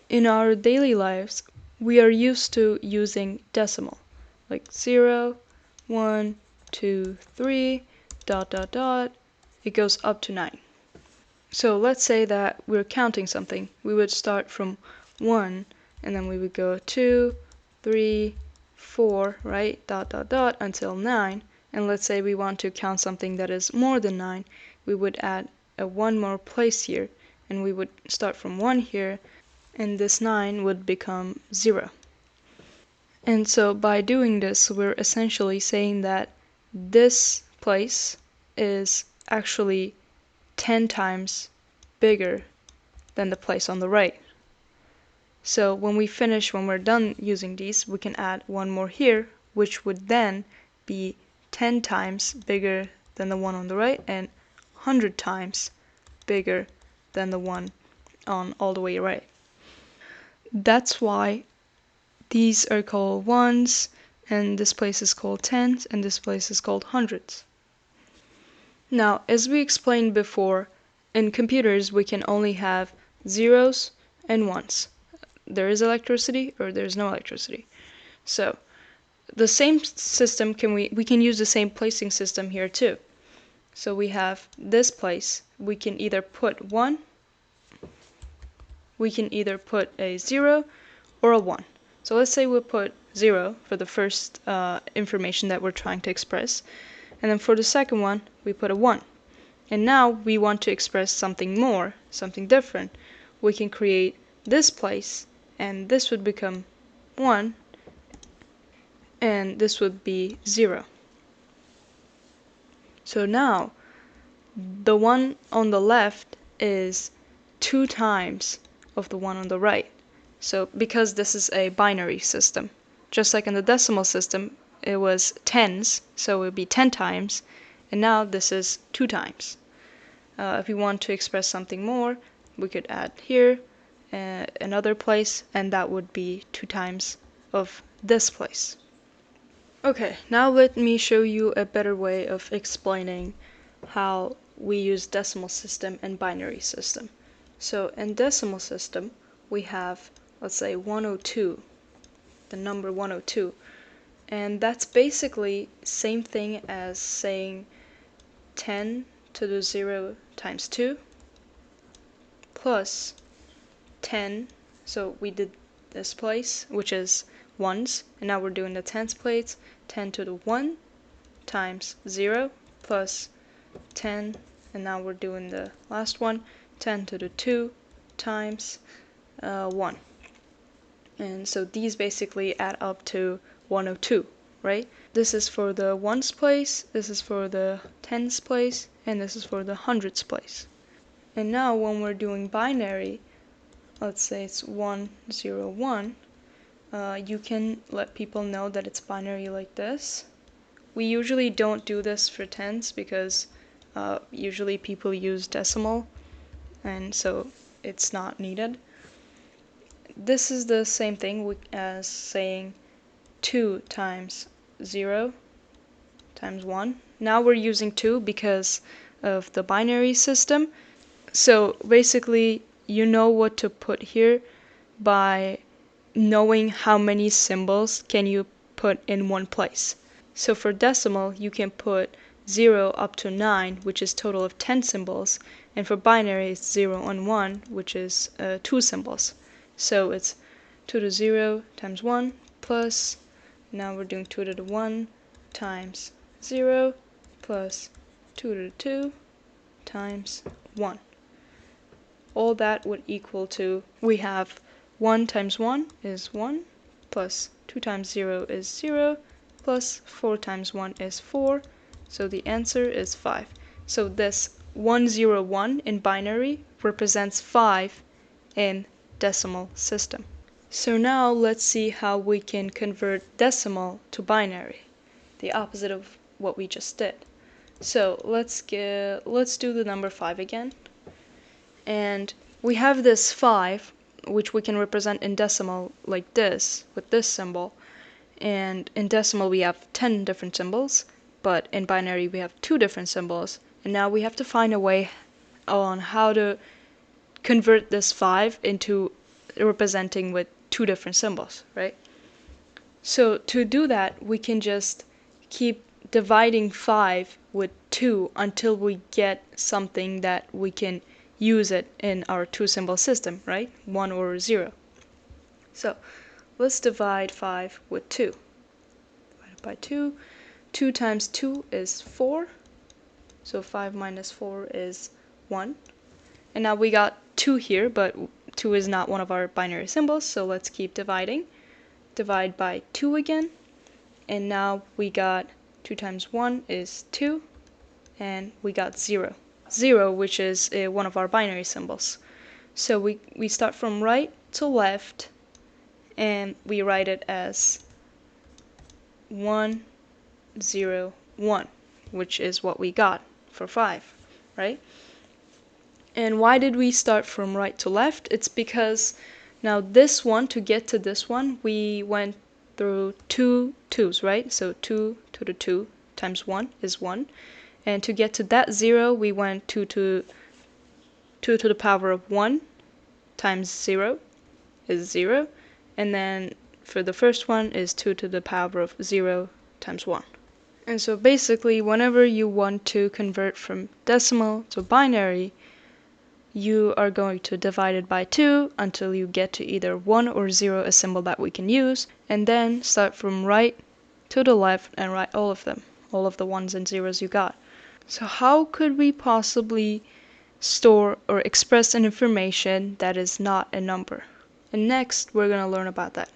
in our daily lives, we are used to using decimal, like 0, 1, 2, 3, dot, dot, dot. It goes up to 9. So let's say that we're counting something. We would start from 1, and then we would go 2, 3, 4, right? Dot, dot, dot, until 9. And let's say we want to count something that is more than 9. We would add a 1 more place here, and we would start from 1 here, and this 9 would become 0. And so by doing this, we're essentially saying that this place is actually 10 times bigger than the place on the right. So when we're done using these, we can add 1 more here, which would then be 10 times bigger than the one on the right and 100 times bigger than the one on all the way right. That's why these are called ones, and this place is called tens, and this place is called hundreds. Now, as we explained before, in computers we can only have zeros and ones. There is electricity or there's no electricity. So the same system we can use the same placing system here too. So we have this place. We can either put 1, we can either put a 0 or a 1. So let's say we put 0 for the first information that we're trying to express, and then for the second one we put a 1. And now we want to express something more, something different. We can create this place, and this would become 1, and this would be 0. So now the one on the left is 2 times of the one on the right. So because this is a binary system, just like in the decimal system, it was tens, so it would be 10 times, and now this is 2 times. If we want to express something more, we could add here another place, and that would be 2 times of this place. Okay, now let me show you a better way of explaining how we use decimal system and binary system. So in decimal system, we have, let's say, 102, the number 102. And that's basically same thing as saying 10 to the 0 times 2 plus 10. So we did this place, which is ones, and now we're doing the tens place, 10 to the 1 times 0 plus 10, and now we're doing the last one, 10 to the 2 times 1. And so these basically add up to 102, right? This is for the ones place, this is for the tens place, and this is for the hundreds place. And now when we're doing binary, let's say it's 1, 0, 1, you can let people know that it's binary like this. We usually don't do this for tens because usually people use decimal, and so it's not needed. This is the same thing as saying 2 times 0 times 1. Now we're using 2 because of the binary system. So basically, you know what to put here by knowing how many symbols can you put in one place. So for decimal, you can put 0 up to 9, which is total of 10 symbols, and for binary, it's 0 and 1, which is 2 symbols. So it's 2 to the 0 times 1 plus, now we're doing 2 to the 1 times 0 plus 2 to the 2 times 1. All that would equal to, we have 1 times 1 is 1, plus 2 times 0 is 0, plus 4 times 1 is 4, so the answer is 5. So this 101 in binary represents 5 in decimal system. So now let's see how we can convert decimal to binary, the opposite of what we just did. So let's do the number 5 again. And we have this 5, which we can represent in decimal like this, with this symbol. And in decimal we have 10 different symbols, but in binary we have 2 different symbols. And now we have to find a way on how to convert this 5 into representing with two different symbols, right? So to do that, we can just keep dividing 5 with 2 until we get something that we can use it in our two-symbol system, right? 1 or 0. So let's divide 5 with 2. Divided by 2. 2 times 2 is 4. So 5 minus 4 is 1. And now we got 2 here, but 2 is not one of our binary symbols, so let's keep dividing. Divide by 2 again. And now we got 2 times 1 is 2. And we got 0. 0, which is one of our binary symbols. So we start from right to left, and we write it as 1, 0, 1, which is what we got for 5, right? And why did we start from right to left? It's because now this one, to get to this one, we went through 2 2's, right? So 2 to the 2 times 1 is 1. And to get to that 0, we went 2 to the power of 1 times 0 is 0. And then for the first one is 2 to the power of 0 times 1. And so basically, whenever you want to convert from decimal to binary, you are going to divide it by 2 until you get to either 1 or 0, a symbol that we can use, and then start from right to the left and write all of them, all of the 1's and 0's you got. So how could we possibly store or express an information that is not a number? And next, we're going to learn about that.